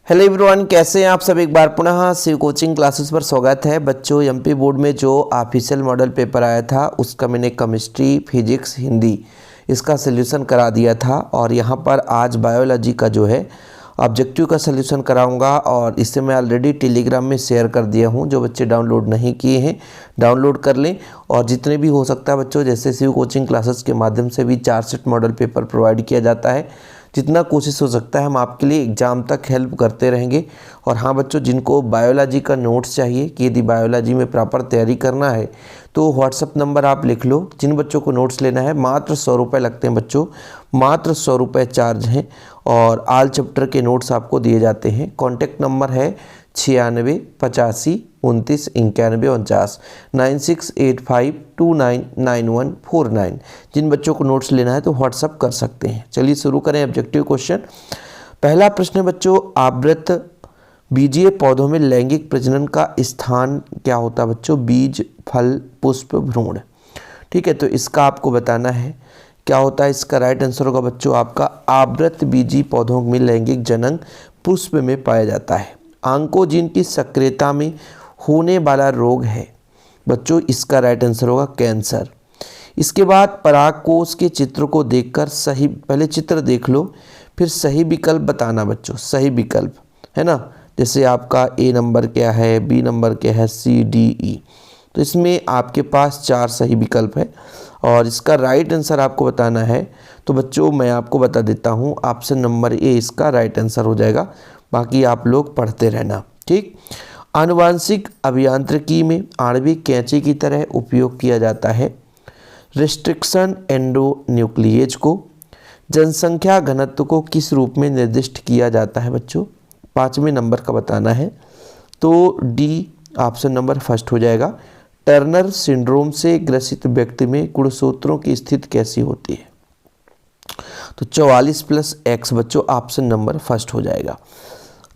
Hello everyone, कैसे हैं आप सब। एक बार पुनः शिव कोचिंग क्लासेस पर स्वागत है। बच्चों, एमपी बोर्ड में जो ऑफिशियल मॉडल पेपर आया था उसका मैंने केमिस्ट्री, फिजिक्स, हिंदी इसका सलूशन करा दिया था और यहाँ पर आज बायोलॉजी का जो है ऑब्जेक्टिव का सलूशन कराऊंगा और इसे मैं ऑलरेडी टेलीग्राम में शेयर कर दिया हूँ। जो बच्चे डाउनलोड नहीं किए हैं डाउनलोड कर लें और जितने भी हो सकता है बच्चों, जैसे शिव कोचिंग क्लासेस के माध्यम से भी 4 सेट मॉडल पेपर प्रोवाइड किया जाता है, जितना कोशिश हो सकता है हम आपके लिए एग्ज़ाम तक हेल्प करते रहेंगे। और हाँ बच्चों, जिनको बायोलॉजी का नोट्स चाहिए कि यदि बायोलॉजी में प्रॉपर तैयारी करना है तो व्हाट्सअप नंबर आप लिख लो। जिन बच्चों को नोट्स लेना है मात्र 100 रुपये लगते हैं बच्चों, मात्र 100 रुपये चार्ज हैं और ऑल चैप्टर के नोट्स आपको दिए जाते हैं। कॉन्टैक्ट नंबर है 96 85 29 91 49 9685299149। जिन बच्चों को नोट्स लेना है तो व्हाट्सअप कर सकते हैं। चलिए शुरू करें ऑब्जेक्टिव क्वेश्चन। पहला प्रश्न है बच्चों, आवृत बीजीय पौधों में लैंगिक प्रजनन का स्थान क्या होता है बच्चों? बीज, फल, पुष्प, भ्रूण। ठीक है, तो इसका आपको बताना है क्या होता है। इसका राइट आंसर होगा बच्चों आपका आवृत बीजीय पौधों में लैंगिक जनन पुष्प में पाया जाता है। ऑन्कोजीन की सक्रियता में होने वाला रोग है बच्चों, इसका राइट आंसर होगा कैंसर। इसके बाद परागकोश के चित्र को देखकर सही, पहले चित्र देख लो फिर सही विकल्प बताना बच्चों। सही विकल्प है ना, जैसे आपका ए नंबर क्या है, बी नंबर क्या है, सी, डी, ई। तो इसमें आपके पास 4 सही विकल्प है और इसका राइट आंसर आपको बताना है। तो बच्चों मैं आपको बता देता हूँ, ऑप्शन नंबर ए इसका राइट आंसर हो जाएगा। बाकी आप लोग पढ़ते रहना। ठीक, आनुवांशिक अभियांत्रिकी में आणविक कैंची की तरह उपयोग किया जाता है रिस्ट्रिक्शन एंडोन्यूक्लिएज को। जनसंख्या घनत्व को किस रूप में निर्दिष्ट किया जाता है बच्चों? 5वें नंबर का बताना है। तो डी ऑप्शन नंबर फर्स्ट हो जाएगा। टर्नर सिंड्रोम से ग्रसित व्यक्ति में गुणसूत्रों की स्थिति कैसी होती है? तो 44 + x बच्चों ऑप्शन नंबर फर्स्ट हो जाएगा।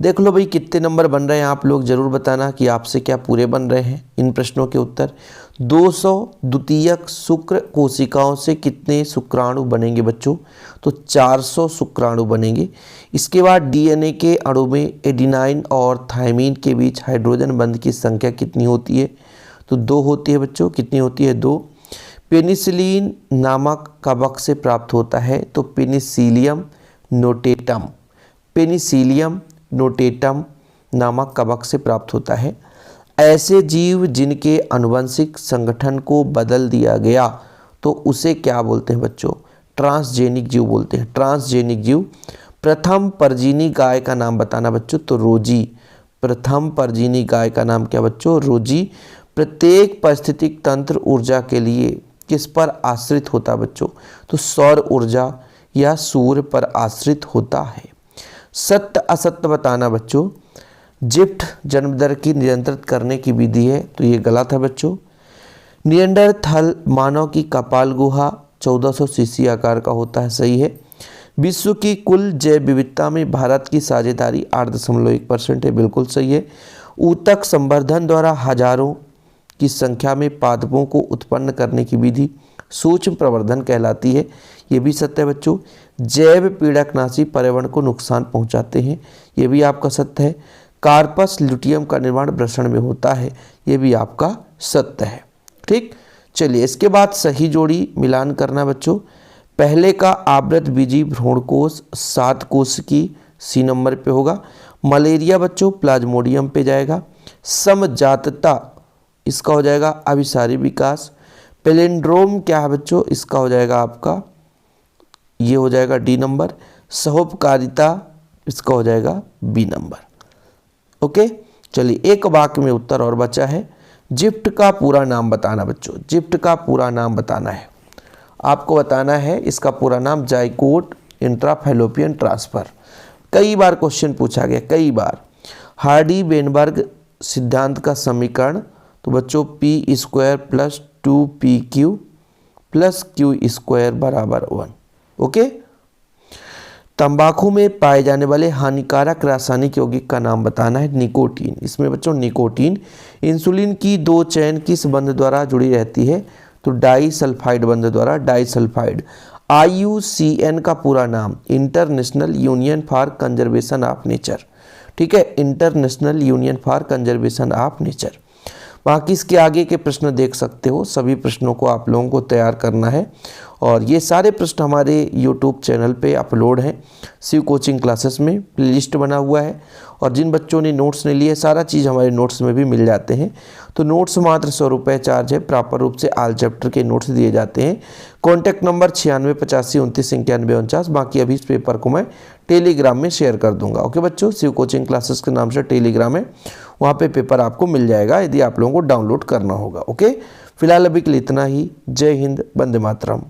देख लो भाई कितने नंबर बन रहे हैं, आप लोग ज़रूर बताना कि आपसे क्या पूरे बन रहे हैं इन प्रश्नों के उत्तर। 200 द्वितीयक शुक्र कोशिकाओं से कितने शुक्राणु बनेंगे बच्चों? तो 400 शुक्राणु बनेंगे। इसके बाद डीएनए के अणु में एडिनाइन और थायमीन के बीच हाइड्रोजन बंध की संख्या कितनी होती है? तो 2 होती है बच्चों। कितनी होती है? 2। पेनिसिलिन नामक कवक से प्राप्त होता है तो पेनिसिलियम नोटेटम, पेनिसिलियम नोटेटम नामक कवक से प्राप्त होता है। ऐसे जीव जिनके आनुवंशिक संगठन को बदल दिया गया तो उसे क्या बोलते हैं बच्चों? ट्रांसजेनिक जीव बोलते हैं। ट्रांसजेनिक जीव। प्रथम परजीवी गाय का नाम बताना बच्चों। तो रोजी। प्रथम परजीवी गाय का नाम क्या बच्चों? रोजी। प्रत्येक पारिस्थितिक तंत्र ऊर्जा के लिए किस पर आश्रित होता है बच्चों? तो सौर ऊर्जा या सूर्य पर आश्रित होता है। सत्य असत्य बताना बच्चों। जिफ्ट जन्म दर की नियंत्रित करने की विधि है तो ये गलत है बच्चों। निएंडरथल मानव की कपाल गुहा 1400 सीसी आकार का होता है, सही है। विश्व की कुल जैव विविधता में भारत की साझेदारी 8.1% है, बिल्कुल सही है। ऊतक संवर्धन द्वारा हजारों की संख्या में पादपों को उत्पन्न करने की विधि सूक्ष्म प्रवर्धन कहलाती है, ये भी सत्य है बच्चों। जैव पीड़कनाशी पर्यावरण को नुकसान पहुंचाते हैं, ये भी आपका सत्य है। कार्पस ल्यूटियम का निर्माण वृषण में होता है, ये भी आपका सत्य है। ठीक, चलिए इसके बाद सही जोड़ी मिलान करना बच्चों। पहले का आवृत बीजीय भ्रूणकोश 7 कोश की सी नंबर पे होगा। मलेरिया बच्चों प्लाज्मोडियम पे जाएगा। समजातता इसका हो जाएगा अभिसारी विकास। पेलिंड्रोम क्या है बच्चों? इसका हो जाएगा आपका, ये हो जाएगा डी नंबर। सहोपकारिता इसका हो जाएगा बी नंबर। ओके, चलिए एक वाक्य में उत्तर और बचा है। जिफ्ट का पूरा नाम बताना बच्चों। जिफ्ट का पूरा नाम बताना है आपको, बताना है इसका पूरा नाम जाइगोट इंट्राफैलोपियन ट्रांसफर। कई बार क्वेश्चन पूछा गया, कई बार। हार्डी वेनबर्ग सिद्धांत का समीकरण तो बच्चों p² + 2pq + q² = 1। ओके, तंबाकू में पाए जाने वाले हानिकारक रासायनिक यौगिक का नाम बताना है। निकोटीन। इसमें बच्चों निकोटीन। इंसुलिन की 2 चेन किस बंध द्वारा जुड़ी रहती है? तो डाइसल्फाइड बंध द्वारा, डाइसल्फाइड। IUCN का पूरा नाम international union for conservation of nature. ठीक है, international union for conservation of nature. बाकी इसके आगे के प्रश्न देख सकते हो, सभी प्रश्नों को आप लोगों को तैयार करना है और ये सारे प्रश्न हमारे YouTube चैनल पे अपलोड हैं, शिव कोचिंग क्लासेस में प्लेलिस्ट बना हुआ है। और जिन बच्चों ने नोट्स नहीं लिए, सारा चीज़ हमारे नोट्स में भी मिल जाते हैं। तो नोट्स मात्र 100 रुपये चार्ज है, प्रॉपर रूप से ऑल चैप्टर के नोट्स दिए जाते हैं। कॉन्टैक्ट नंबर 968529 बाकी अभी इस पेपर को मैं टेलीग्राम में शेयर कर दूंगा। ओके बच्चों, शिव कोचिंग क्लासेस के नाम से टेलीग्राम है, वहाँ पे पेपर आपको मिल जाएगा यदि आप लोगों को डाउनलोड करना होगा। ओके, फिलहाल अभी के लिए इतना ही। जय हिंद, वंदे मातरम।